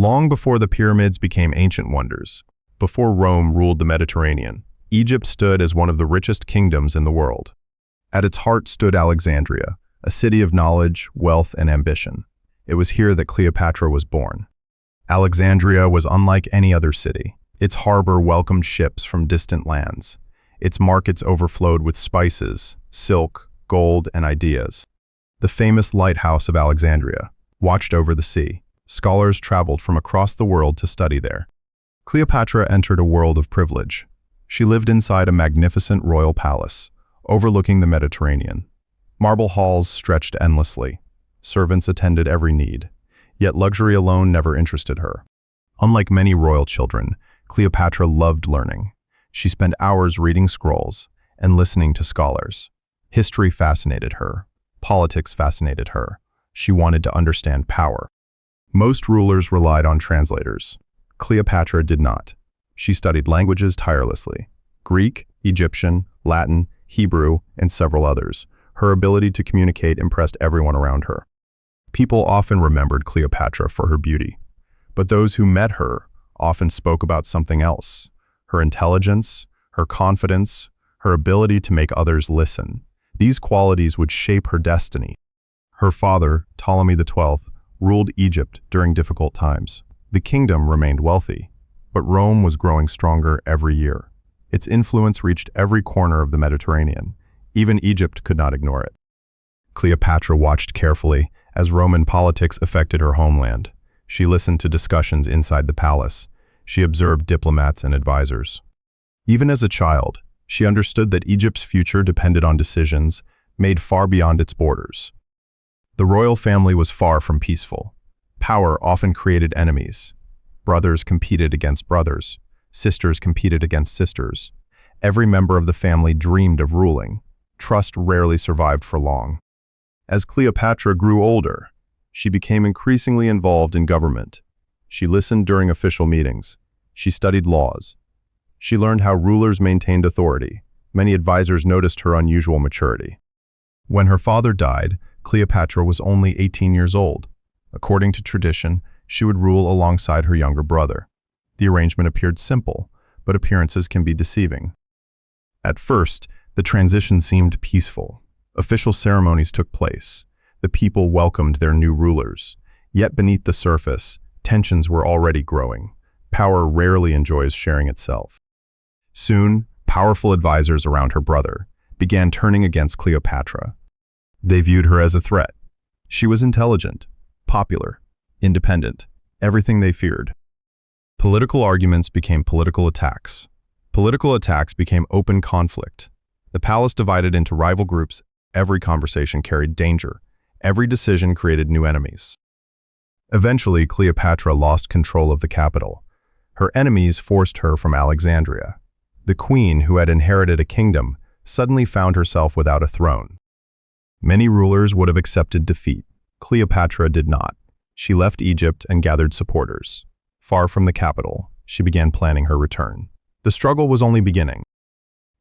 Long before the pyramids became ancient wonders, before Rome ruled the Mediterranean, Egypt stood as one of the richest kingdoms in the world. At its heart stood Alexandria, a city of knowledge, wealth, and ambition. It was here that Cleopatra was born. Alexandria was unlike any other city. Its harbor welcomed ships from distant lands. Its markets overflowed with spices, silk, gold, and ideas. The famous lighthouse of Alexandria watched over the sea. Scholars traveled from across the world to study there. Cleopatra entered a world of privilege. She lived inside a magnificent royal palace, overlooking the Mediterranean. Marble halls stretched endlessly. Servants attended every need. Yet luxury alone never interested her. Unlike many royal children, Cleopatra loved learning. She spent hours reading scrolls and listening to scholars. History fascinated her. Politics fascinated her. She wanted to understand power. Most rulers relied on translators. Cleopatra did not. She studied languages tirelessly: Greek, Egyptian, Latin, Hebrew, and several others. Her ability to communicate impressed everyone around her. People often remembered Cleopatra for her beauty, but those who met her often spoke about something else: her intelligence, her confidence, her ability to make others listen. These qualities would shape her destiny. Her father, Ptolemy XII, ruled Egypt during difficult times. The kingdom remained wealthy, but Rome was growing stronger every year. Its influence reached every corner of the Mediterranean. Even Egypt could not ignore it. Cleopatra watched carefully as Roman politics affected her homeland. She listened to discussions inside the palace. She observed diplomats and advisors. Even as a child, she understood that Egypt's future depended on decisions made far beyond its borders. The royal family was far from peaceful. Power often created enemies. Brothers competed against brothers. Sisters competed against sisters. Every member of the family dreamed of ruling. Trust rarely survived for long. As Cleopatra grew older, she became increasingly involved in government. She listened during official meetings. She studied laws. She learned how rulers maintained authority. Many advisors noticed her unusual maturity. When her father died, Cleopatra was only 18 years old. According to tradition, she would rule alongside her younger brother. The arrangement appeared simple, but appearances can be deceiving. At first, the transition seemed peaceful. Official ceremonies took place. The people welcomed their new rulers. Yet beneath the surface, tensions were already growing. Power rarely enjoys sharing itself. Soon, powerful advisors around her brother began turning against Cleopatra. They viewed her as a threat. She was intelligent, popular, independent, everything they feared. Political arguments became political attacks. Political attacks became open conflict. The palace divided into rival groups. Every conversation carried danger. Every decision created new enemies. Eventually, Cleopatra lost control of the capital. Her enemies forced her from Alexandria. The queen, who had inherited a kingdom, suddenly found herself without a throne. Many rulers would have accepted defeat. Cleopatra did not. She left Egypt and gathered supporters. Far from the capital, she began planning her return. The struggle was only beginning.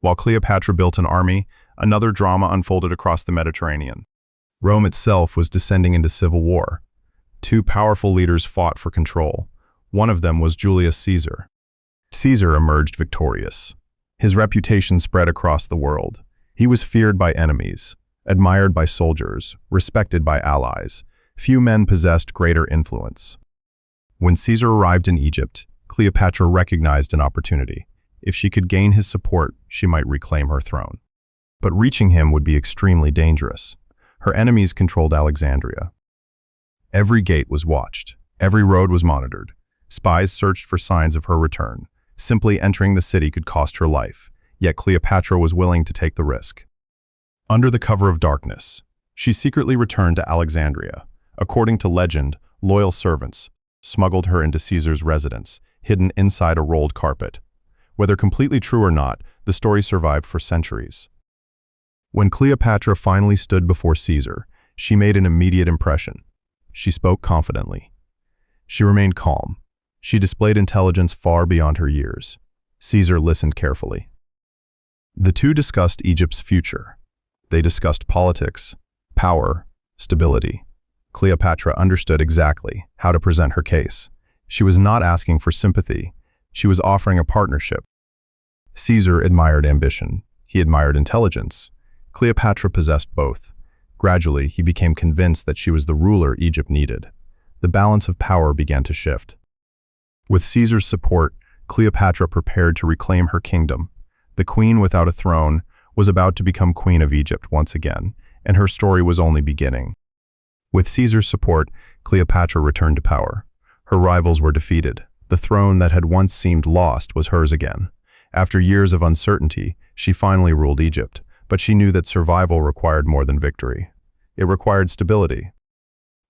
While Cleopatra built an army, another drama unfolded across the Mediterranean. Rome itself was descending into civil war. Two powerful leaders fought for control. One of them was Julius Caesar. Caesar emerged victorious. His reputation spread across the world. He was feared by enemies, admired by soldiers, respected by allies. Few men possessed greater influence. When Caesar arrived in Egypt, Cleopatra recognized an opportunity. If she could gain his support, she might reclaim her throne. But reaching him would be extremely dangerous. Her enemies controlled Alexandria. Every gate was watched. Every road was monitored. Spies searched for signs of her return. Simply entering the city could cost her life, yet Cleopatra was willing to take the risk. Under the cover of darkness, she secretly returned to Alexandria. According to legend, loyal servants smuggled her into Caesar's residence, hidden inside a rolled carpet. Whether completely true or not, the story survived for centuries. When Cleopatra finally stood before Caesar, she made an immediate impression. She spoke confidently. She remained calm. She displayed intelligence far beyond her years. Caesar listened carefully. The two discussed Egypt's future. They discussed politics, power, stability. Cleopatra understood exactly how to present her case. She was not asking for sympathy. She was offering a partnership. Caesar admired ambition. He admired intelligence. Cleopatra possessed both. Gradually, he became convinced that she was the ruler Egypt needed. The balance of power began to shift. With Caesar's support, Cleopatra prepared to reclaim her kingdom. The queen without a throne was about to become queen of Egypt once again, and her story was only beginning. With Caesar's support, Cleopatra returned to power. Her rivals were defeated. The throne that had once seemed lost was hers again. After years of uncertainty, she finally ruled Egypt, but she knew that survival required more than victory. It required stability.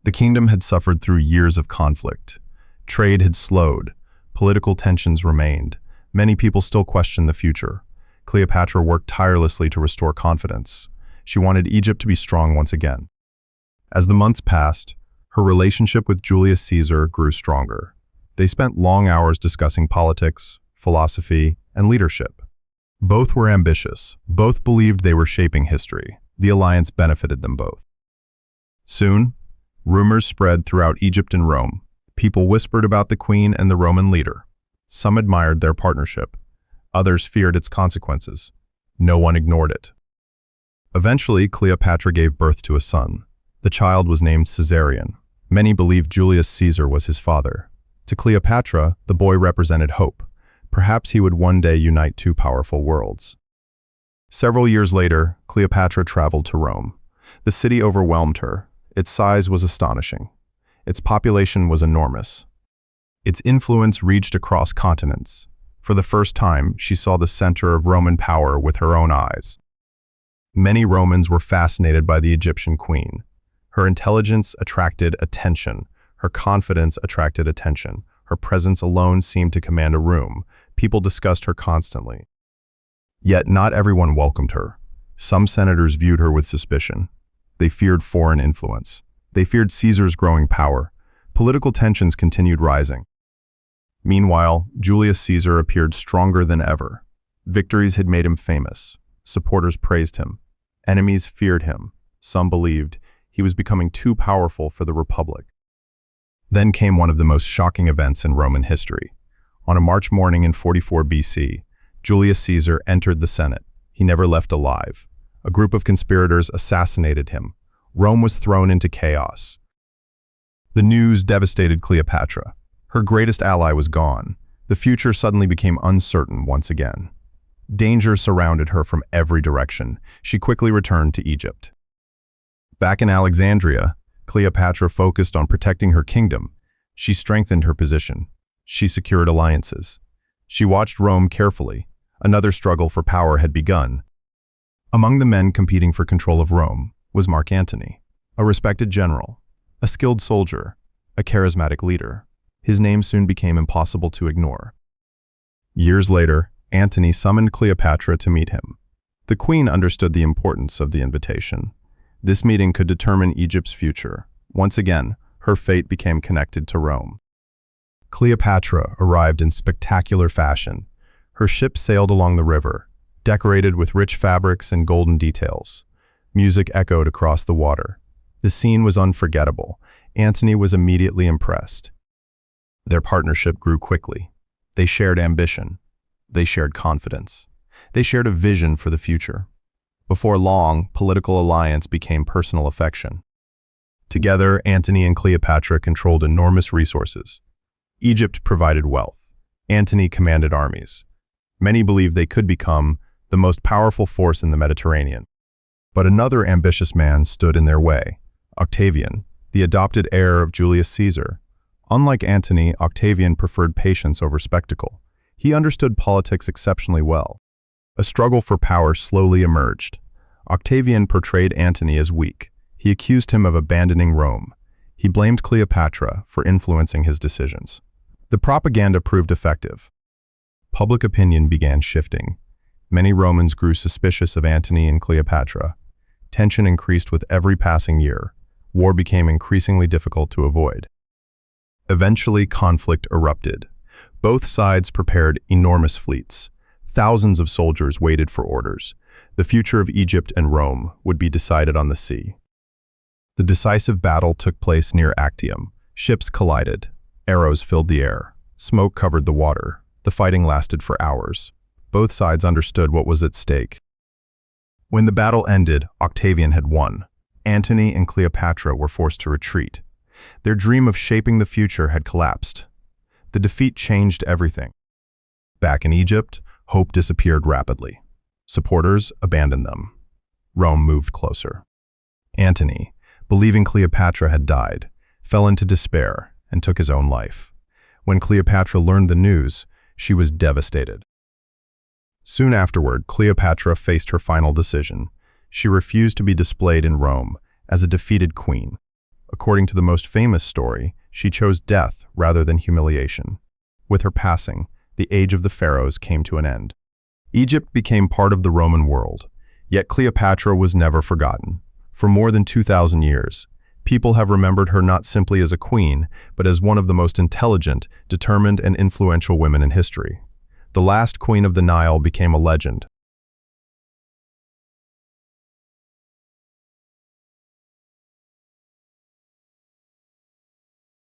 The kingdom had suffered through years of conflict. Trade had slowed. Political tensions remained. Many people still questioned the future. Cleopatra worked tirelessly to restore confidence. She wanted Egypt to be strong once again. As the months passed, her relationship with Julius Caesar grew stronger. They spent long hours discussing politics, philosophy, and leadership. Both were ambitious. Both believed they were shaping history. The alliance benefited them both. Soon, rumors spread throughout Egypt and Rome. People whispered about the queen and the Roman leader. Some admired their partnership. Others feared its consequences. No one ignored it. Eventually, Cleopatra gave birth to a son. The child was named Caesarion. Many believed Julius Caesar was his father. To Cleopatra, the boy represented hope. Perhaps he would one day unite two powerful worlds. Several years later, Cleopatra traveled to Rome. The city overwhelmed her. Its size was astonishing. Its population was enormous. Its influence reached across continents. For the first time, she saw the center of Roman power with her own eyes. Many Romans were fascinated by the Egyptian queen. Her intelligence attracted attention. Her confidence attracted attention. Her presence alone seemed to command a room. People discussed her constantly. Yet not everyone welcomed her. Some senators viewed her with suspicion. They feared foreign influence. They feared Caesar's growing power. Political tensions continued rising. Meanwhile, Julius Caesar appeared stronger than ever. Victories had made him famous. Supporters praised him. Enemies feared him. Some believed he was becoming too powerful for the Republic. Then came one of the most shocking events in Roman history. On a March morning in 44 BC, Julius Caesar entered the Senate. He never left alive. A group of conspirators assassinated him. Rome was thrown into chaos. The news devastated Cleopatra. Her greatest ally was gone. The future suddenly became uncertain once again. Danger surrounded her from every direction. She quickly returned to Egypt. Back in Alexandria, Cleopatra focused on protecting her kingdom. She strengthened her position. She secured alliances. She watched Rome carefully. Another struggle for power had begun. Among the men competing for control of Rome was Mark Antony, a respected general, a skilled soldier, a charismatic leader. His name soon became impossible to ignore. Years later, Antony summoned Cleopatra to meet him. The queen understood the importance of the invitation. This meeting could determine Egypt's future. Once again, her fate became connected to Rome. Cleopatra arrived in spectacular fashion. Her ship sailed along the river, decorated with rich fabrics and golden details. Music echoed across the water. The scene was unforgettable. Antony was immediately impressed. Their partnership grew quickly. They shared ambition. They shared confidence. They shared a vision for the future. Before long, political alliance became personal affection. Together, Antony and Cleopatra controlled enormous resources. Egypt provided wealth. Antony commanded armies. Many believed they could become the most powerful force in the Mediterranean. But another ambitious man stood in their way, Octavian, the adopted heir of Julius Caesar. Unlike Antony, Octavian preferred patience over spectacle. He understood politics exceptionally well. A struggle for power slowly emerged. Octavian portrayed Antony as weak. He accused him of abandoning Rome. He blamed Cleopatra for influencing his decisions. The propaganda proved effective. Public opinion began shifting. Many Romans grew suspicious of Antony and Cleopatra. Tension increased with every passing year. War became increasingly difficult to avoid. Eventually, conflict erupted. Both sides prepared enormous fleets. Thousands of soldiers waited for orders. The future of Egypt and Rome would be decided on the sea. The decisive battle took place near Actium. Ships collided. Arrows filled the air. Smoke covered the water. The fighting lasted for hours. Both sides understood what was at stake. When the battle ended, Octavian had won. Antony and Cleopatra were forced to retreat. Their dream of shaping the future had collapsed. The defeat changed everything. Back in Egypt, hope disappeared rapidly. Supporters abandoned them. Rome moved closer. Antony, believing Cleopatra had died, fell into despair and took his own life. When Cleopatra learned the news, she was devastated. Soon afterward, Cleopatra faced her final decision. She refused to be displayed in Rome as a defeated queen. According to the most famous story, she chose death rather than humiliation. With her passing, the age of the pharaohs came to an end. Egypt became part of the Roman world, yet Cleopatra was never forgotten. For more than 2,000 years, people have remembered her not simply as a queen, but as one of the most intelligent, determined, and influential women in history. The last queen of the Nile became a legend,